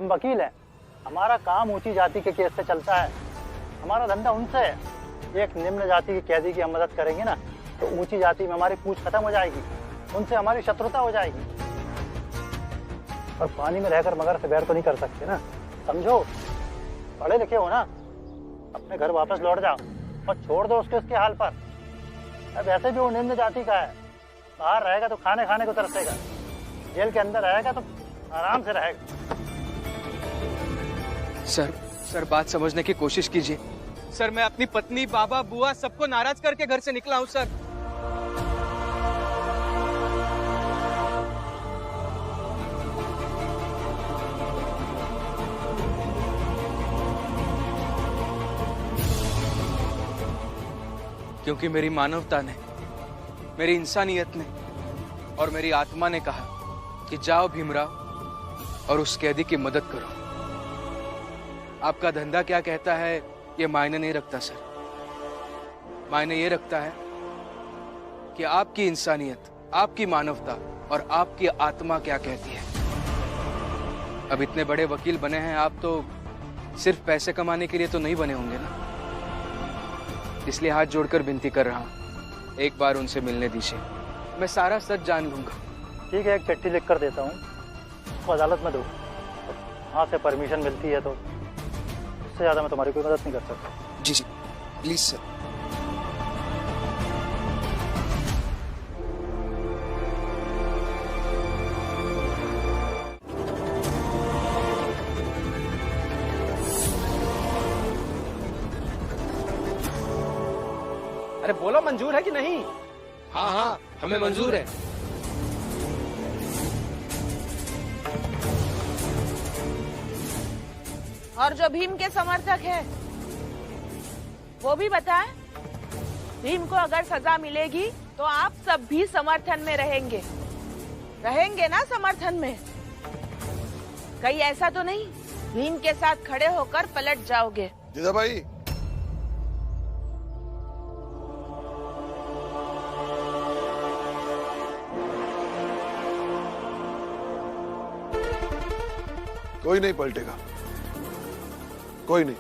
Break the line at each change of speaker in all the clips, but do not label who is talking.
हम वकील हैं, हमारा काम ऊंची जाति के केस से चलता है, हमारा धंधा उनसे है। एक निम्न जाति के कैदी की हम मदद करेंगे ना तो ऊंची जाति में हमारी पूछ खत्म हो जाएगी, उनसे हमारी शत्रुता हो जाएगी। और पानी में रहकर मगर से बैर तो नहीं कर सकते ना, समझो। पढ़े लिखे हो ना, अपने घर वापस लौट जाओ और छोड़ दो उसके हाल पर। अब ऐसे भी वो निम्न जाति का है, बाहर रहेगा तो खाने खाने को तरसेगा, जेल के अंदर रहेगा तो आराम से रहेगा।
सर बात समझने की कोशिश कीजिए। सर मैं अपनी पत्नी, बाबा, बुआ सबको नाराज करके घर से निकला हूँ सर। क्योंकि मेरी मानवता ने, मेरी इंसानियत ने और मेरी आत्मा ने कहा कि जाओ भीमराव और उस कैदी की मदद करो। आपका धंधा क्या कहता है ये मायने नहीं रखता सर, मायने ये रखता है कि आपकी इंसानियत, आपकी मानवता और आपकी आत्मा क्या कहती है। अब इतने बड़े वकील बने हैं आप, तो सिर्फ पैसे कमाने के लिए तो नहीं बने होंगे ना। इसलिए हाथ जोड़कर विनती कर रहा हूं, एक बार उनसे मिलने दीजिए, मैं सारा सच जान लूंगा।
ठीक है, एक चिट्ठी लिख कर देता हूँ, उसको अदालत में दो, वहाँ से परमिशन मिलती है तो उससे ज़्यादा मैं तुम्हारी कोई मदद नहीं कर सकता।
जी प्लीज सर।
अरे बोलो, मंजूर है कि नहीं?
हाँ हमें मंजूर है।
और जो भीम के समर्थक है वो भी बताएं, भीम को अगर सजा मिलेगी तो आप सब भी समर्थन में रहेंगे ना, समर्थन में? कहीं ऐसा तो नहीं भीम के साथ खड़े होकर पलट जाओगे?
जीजा भाई, कोई नहीं पलटेगा, कोई नहीं।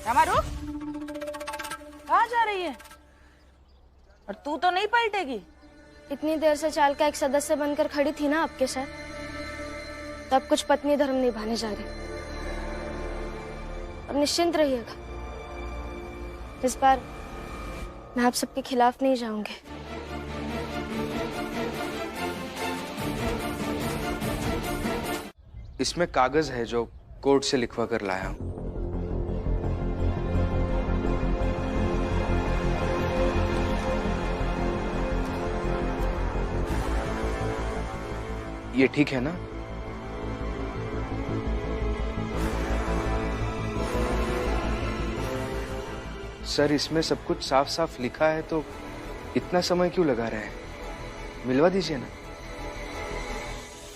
हमारू कहाँ जा रही है? और तू तो नहीं पलटेगी?
इतनी देर से चाल का एक सदस्य बनकर खड़ी थी ना आपके साथ, तब कुछ पत्नी धर्म निभाने जा रही। अब निश्चिंत रहिएगा, इस बार मैं आप सबके खिलाफ नहीं जाऊंगी।
इसमें कागज है जो कोर्ट से लिखवा कर लाया हूं। ये ठीक है ना? सर इसमें सब कुछ साफ साफ लिखा है, तो इतना समय क्यों लगा रहे हैं? मिलवा दीजिए ना।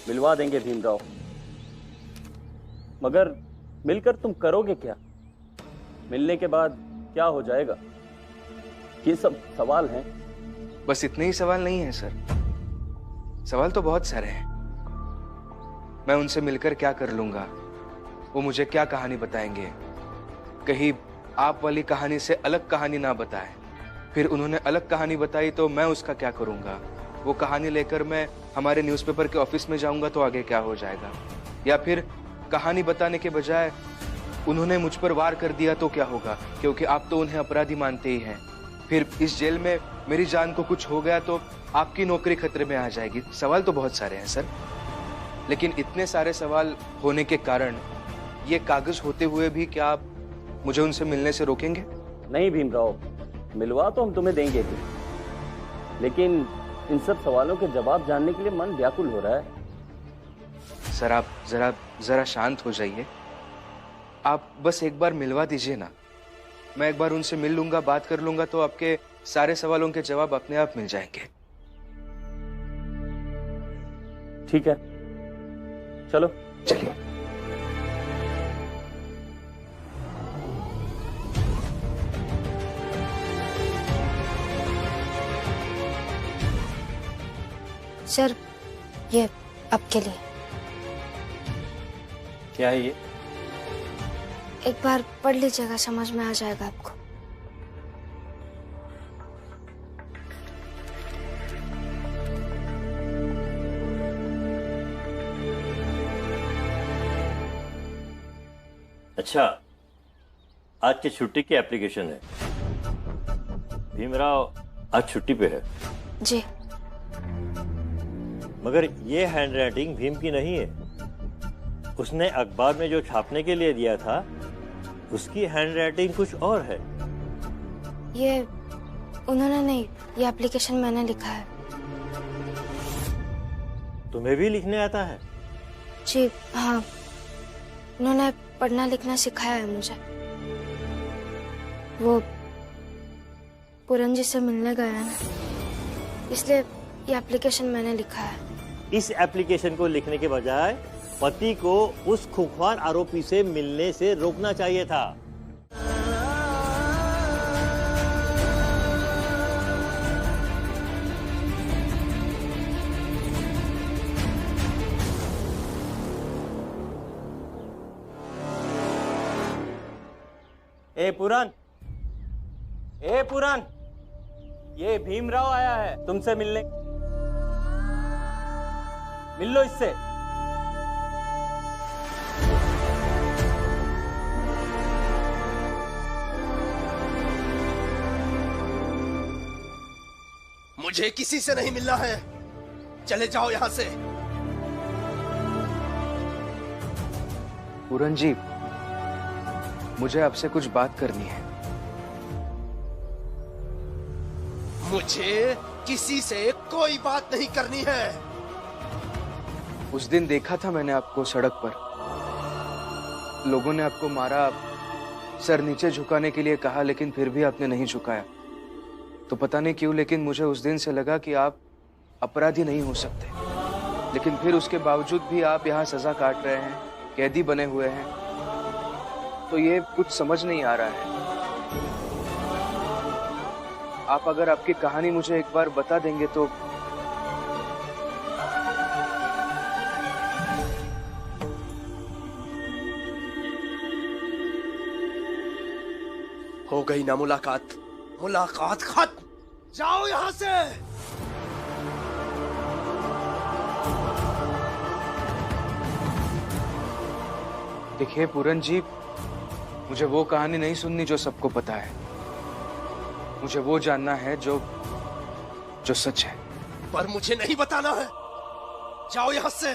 मिलवा देंगे भीमराव, मगर मिलकर तुम करोगे क्या? मिलने के बाद क्या हो जाएगा? ये सब सवाल हैं।
बस इतने ही सवाल नहीं है सर, सवाल तो बहुत सारे हैं। मैं उनसे मिलकर क्या कर लूंगा, वो मुझे क्या कहानी बताएंगे, कहीं आप वाली कहानी से अलग कहानी ना बताएं। फिर उन्होंने अलग कहानी बताई तो मैं उसका क्या करूंगा? वो कहानी लेकर मैं हमारे न्यूज़पेपर के ऑफिस में जाऊंगा तो आगे क्या हो जाएगा? या फिर कहानी बताने के बजाय उन्होंने मुझ पर वार कर दिया तो क्या होगा? क्योंकि आप तो उन्हें अपराधी मानते ही हैं। फिर इस जेल में मेरी जान को कुछ हो गया तो आपकी नौकरी खतरे में आ जाएगी। सवाल तो बहुत सारे हैं सर, लेकिन इतने सारे सवाल होने के कारण ये कागज होते हुए भी क्या आप मुझे उनसे मिलने से रोकेंगे? नहीं
भीमराव, मिलवा तो हम तुम्हें देंगे ही, लेकिन इन सब सवालों के जवाब जानने के लिए मन व्याकुल हो रहा है।
सर आप जरा शांत हो जाइए। आप बस एक बार मिलवा दीजिए ना, मैं एक बार उनसे मिल लूंगा, बात कर लूंगा, तो आपके सारे सवालों के जवाब अपने आप मिल जाएंगे।
ठीक है, चलो।
चलिए।
सर, ये आपके लिए।
क्या है ये?
एक बार पढ़ लीजिएगा, समझ में आ जाएगा आपको।
अच्छा, आज की छुट्टी की एप्लीकेशन है। भीमराव आज छुट्टी पे है।
जी।
मगर ये हैंडराइटिंग भीम की नहीं है। उसने अखबार में जो छापने के लिए दिया था उसकी हैंडराइटिंग कुछ और है।
ये उन्होंने नहीं, ये एप्लीकेशन मैंने लिखा है।
तुम्हें भी लिखने आता है?
जी हाँ, उन्होंने पढ़ना लिखना सिखाया है मुझे। वो पूरन जी से मिलने गया है ना, इसलिए ये एप्लीकेशन मैंने लिखा है।
इस एप्लीकेशन को लिखने के बजाय पति को उस खूंखार आरोपी से मिलने से रोकना चाहिए था।
ए पुरान, ये भीमराव आया है तुमसे मिलने। मिल लो इससे।
मुझे किसी से नहीं मिलना है, चले जाओ यहां से।
पूरन जी, मुझे आपसे कुछ बात करनी है।
मुझे किसी से कोई बात नहीं करनी है।
उस दिन देखा था मैंने आपको सड़क पर, लोगों ने आपको मारा, सर नीचे झुकाने के लिए कहा, लेकिन फिर भी आपने नहीं झुकाया। तो पता नहीं क्यों, लेकिन मुझे उस दिन से लगा कि आप अपराधी नहीं हो सकते। लेकिन फिर उसके बावजूद भी आप यहाँ सजा काट रहे हैं, कैदी बने हुए हैं। तो ये कुछ समझ नहीं आ रहा है। आप अगर आपकी कहानी मुझे एक बार बता देंगे तो।
हो गई ना मुलाकात, मुलाकात खत्म। जाओ यहां से।
देखिए पूरन जी, मुझे वो कहानी नहीं सुननी जो सबको पता है। मुझे वो जानना है जो सच है।
पर मुझे नहीं बताना है। जाओ यहां से।